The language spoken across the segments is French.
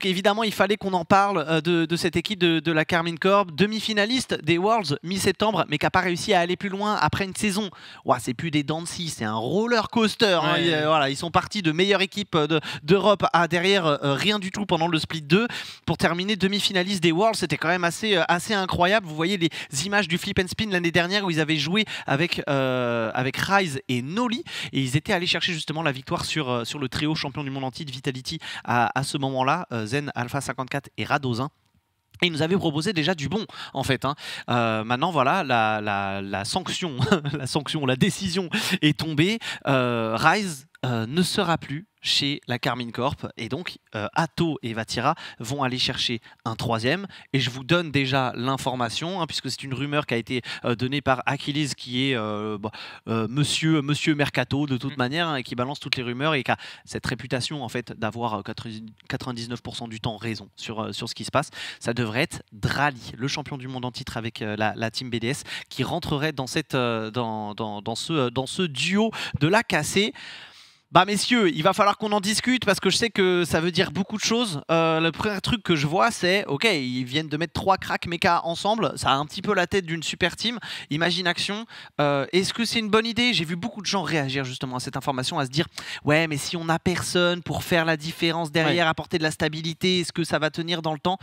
évidemment, il fallait qu'on en parle de cette équipe de la Karmine Corp, demi-finaliste des Worlds mi-septembre, mais qui n'a pas réussi à aller plus loin après une saison. Ouah, c'est plus des dents de scie, c'est un roller coaster. Hein. Voilà, ils sont partis de meilleure équipe d'Europe à derrière rien du tout pendant le split 2 pour terminer demi-finaliste des Worlds. C'était quand même assez incroyable. Vous voyez les images du Flip and Spin l'année dernière où ils avaient joué avec Rise et Noli et ils étaient allés chercher justement la victoire sur le trio champion du monde entier de Vitality à ce moment-là, Zen, Alpha 54 et Radozin. Et ils nous avaient proposé déjà du bon, en fait. Hein. Maintenant, voilà, la sanction, la décision est tombée. Rise ne sera plus chez la Karmine Corp et donc Atto et Vatira vont aller chercher un troisième et je vous donne déjà l'information hein, puisque c'est une rumeur qui a été donnée par Achilles qui est monsieur Mercato de toute manière hein, et qui balance toutes les rumeurs et qui a cette réputation en fait d'avoir 99% du temps raison sur ce qui se passe. Ça devrait être Drali, le champion du monde en titre avec la team BDS qui rentrerait dans ce duo de la cassée. Bah messieurs, il va falloir qu'on en discute parce que je sais que ça veut dire beaucoup de choses. Le premier truc que je vois c'est, ok, ils viennent de mettre 3 cracks mecha ensemble, ça a un petit peu la tête d'une super team. Imagine Action, est-ce que c'est une bonne idée? J'ai vu beaucoup de gens réagir justement à cette information, à se dire, ouais mais si on n'a personne pour faire la différence derrière, apporter de la stabilité, est-ce que ça va tenir dans le temps?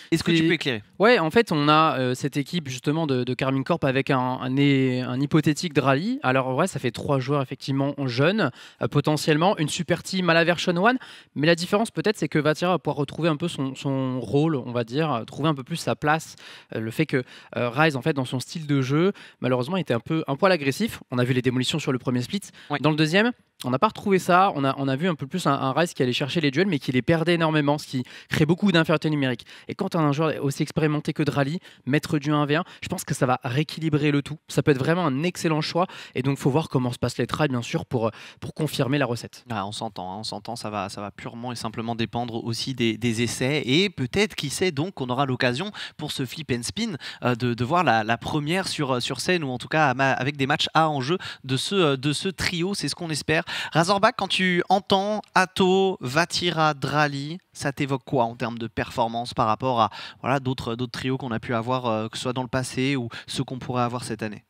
Est-ce que tu peux éclairer? Ouais, en fait, on a cette équipe justement de Karmine Corp avec un hypothétique Drali. Alors, ouais, ça fait 3 joueurs effectivement jeunes, potentiellement une super team à la version 1. Mais la différence peut-être, c'est que Vatira va pouvoir retrouver un peu son rôle, on va dire, trouver un peu plus sa place. Le fait que Rise, en fait, dans son style de jeu, malheureusement, était un poil agressif. On a vu les démolitions sur le premier split. Ouais. Dans le deuxième, on n'a pas retrouvé ça. On a vu un peu plus un Rise qui allait chercher les duels, mais qui les perdait énormément, ce qui crée beaucoup d'infériorité numérique. Et quand on a un joueur aussi expérimenté que Drali, maître du 1v1, je pense que ça va rééquilibrer le tout. Ça peut être vraiment un excellent choix. Et donc, il faut voir comment se passent les tries, bien sûr, pour confirmer la recette. Ah, on s'entend, ça va purement et simplement dépendre aussi des essais. Et peut-être, qui sait, donc, qu'on aura l'occasion pour ce flip and spin de voir la première sur scène, ou en tout cas avec des matchs A en jeu de ce trio. C'est ce qu'on espère. Razorback, quand tu entends Atto, Vatira, Drali, ça t'évoque quoi en termes de performance par rapport à d'autres trios qu'on a pu avoir, que ce soit dans le passé ou ceux qu'on pourrait avoir cette année?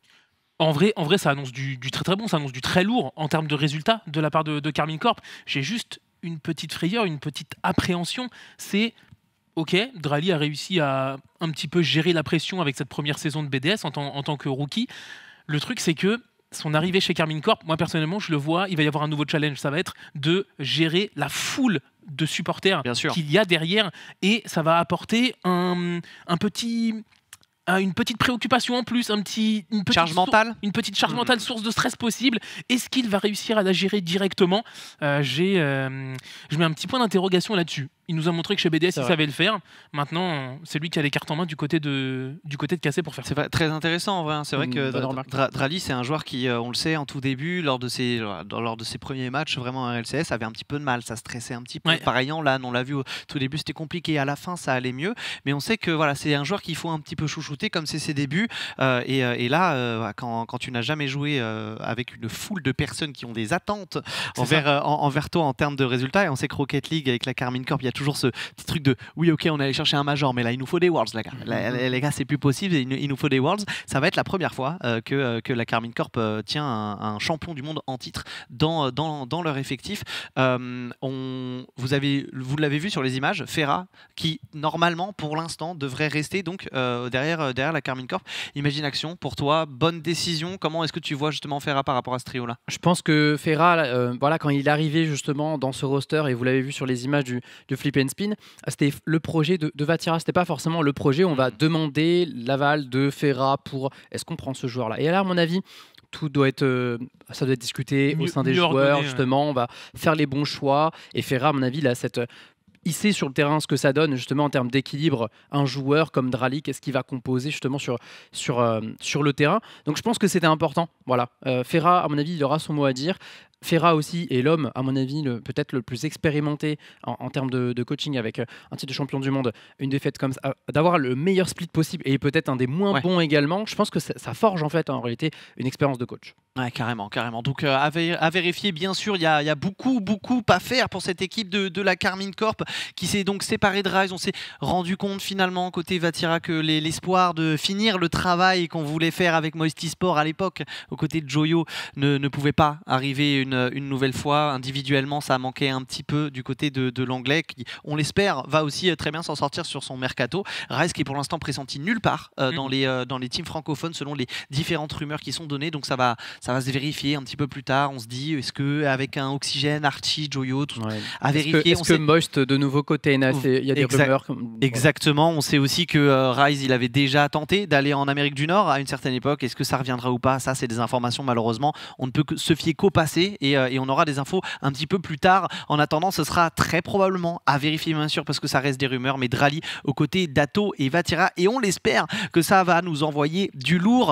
En vrai, ça annonce du très très bon, ça annonce du très lourd en termes de résultats de la part de Karmine Corp. J'ai juste une petite frayeur, une petite appréhension, c'est... Ok, Drali a réussi à un petit peu gérer la pression avec cette première saison de BDS en tant que rookie. Le truc, c'est que son arrivée chez Karmine Corp, moi personnellement, je le vois, il va y avoir un nouveau challenge. Ça va être de gérer la foule de supporters qu'il y a derrière et ça va apporter une petite préoccupation en plus, une petite charge mentale, source de stress possible. Est-ce qu'il va réussir à la gérer directement? Je mets un petit point d'interrogation là-dessus. Il nous a montré que chez BDS, il savait le faire. Maintenant, c'est lui qui a les cartes en main du côté de Cassé pour faire ça. C'est très intéressant en vrai. Hein. C'est vrai que Drali, c'est un joueur qui, on le sait, en tout début, lors de ses premiers matchs, vraiment en LCS, avait un petit peu de mal. Ça stressait un petit peu. Ouais. Pareil en LAN, on l'a vu au tout début, c'était compliqué. À la fin, ça allait mieux. Mais on sait que voilà, c'est un joueur qu'il faut un petit peu chouchouter, comme c'est ses débuts. Et là, quand tu n'as jamais joué avec une foule de personnes qui ont des attentes envers toi en termes de résultats, et on sait que Rocket League, avec la Karmine Corp, il y a toujours ce petit truc de oui, ok, on est allé chercher un major, mais là il nous faut des Worlds, les gars. Les gars, c'est plus possible, il nous faut des Worlds. Ça va être la première fois que la Karmine Corp tient un champion du monde en titre dans leur effectif. Vous l'avez vu sur les images, Ferra, qui normalement pour l'instant devrait rester donc derrière la Karmine Corp. Imagine Action, pour toi, bonne décision. Comment est-ce que tu vois justement Ferra par rapport à ce trio-là? Je pense que Ferra, voilà, quand il est arrivé justement dans ce roster, et vous l'avez vu sur les images du Flip and Spin, c'était le projet de Vatira, c'était pas forcément le projet où on va demander l'aval de Ferra pour est-ce qu'on prend ce joueur-là. Et là, à mon avis, ça doit être discuté au sein des joueurs, justement, on va faire les bons choix. Et Ferra, à mon avis, il sait sur le terrain ce que ça donne justement en termes d'équilibre. Un joueur comme Drali, qu'est-ce qu'il va composer justement sur le terrain. Donc je pense que c'était important. Voilà. Ferra, à mon avis, il aura son mot à dire. Ferra aussi est l'homme, à mon avis, peut-être le plus expérimenté en termes de coaching avec un titre de champion du monde, une défaite comme ça, d'avoir le meilleur split possible et peut-être un des moins bons également. Je pense que ça forge en fait en réalité une expérience de coach. Ouais, carrément, carrément. Donc à vérifier, bien sûr, il y a beaucoup, beaucoup à faire pour cette équipe de la Carmine Corp qui s'est donc séparée de Rise. On s'est rendu compte finalement, côté Vatira, que l'espoir de finir le travail qu'on voulait faire avec Moisty Sport à l'époque, aux côtés de Joyo, ne pouvait pas arriver une nouvelle fois. Individuellement, ça a manqué un petit peu du côté de l'anglais, qui, on l'espère, va aussi très bien s'en sortir sur son mercato. Rise qui est pour l'instant pressenti nulle part dans les teams francophones, selon les différentes rumeurs qui sont données. Donc ça va se vérifier un petit peu plus tard. On se dit, est-ce qu'avec un Oxygène, Archie, Joyo, tout à vérifier. Est-ce que Moist de nouveau côté NA, il y a des rumeurs Exactement. On sait aussi que Rise, il avait déjà tenté d'aller en Amérique du Nord à une certaine époque. Est-ce que ça reviendra ou pas? Ça, c'est des informations, malheureusement. On ne peut que se fier qu'au passé et on aura des infos un petit peu plus tard. En attendant, ce sera très probablement à vérifier, bien sûr, parce que ça reste des rumeurs, mais Drali aux côtés d'Atto et Vatira. Et on l'espère que ça va nous envoyer du lourd.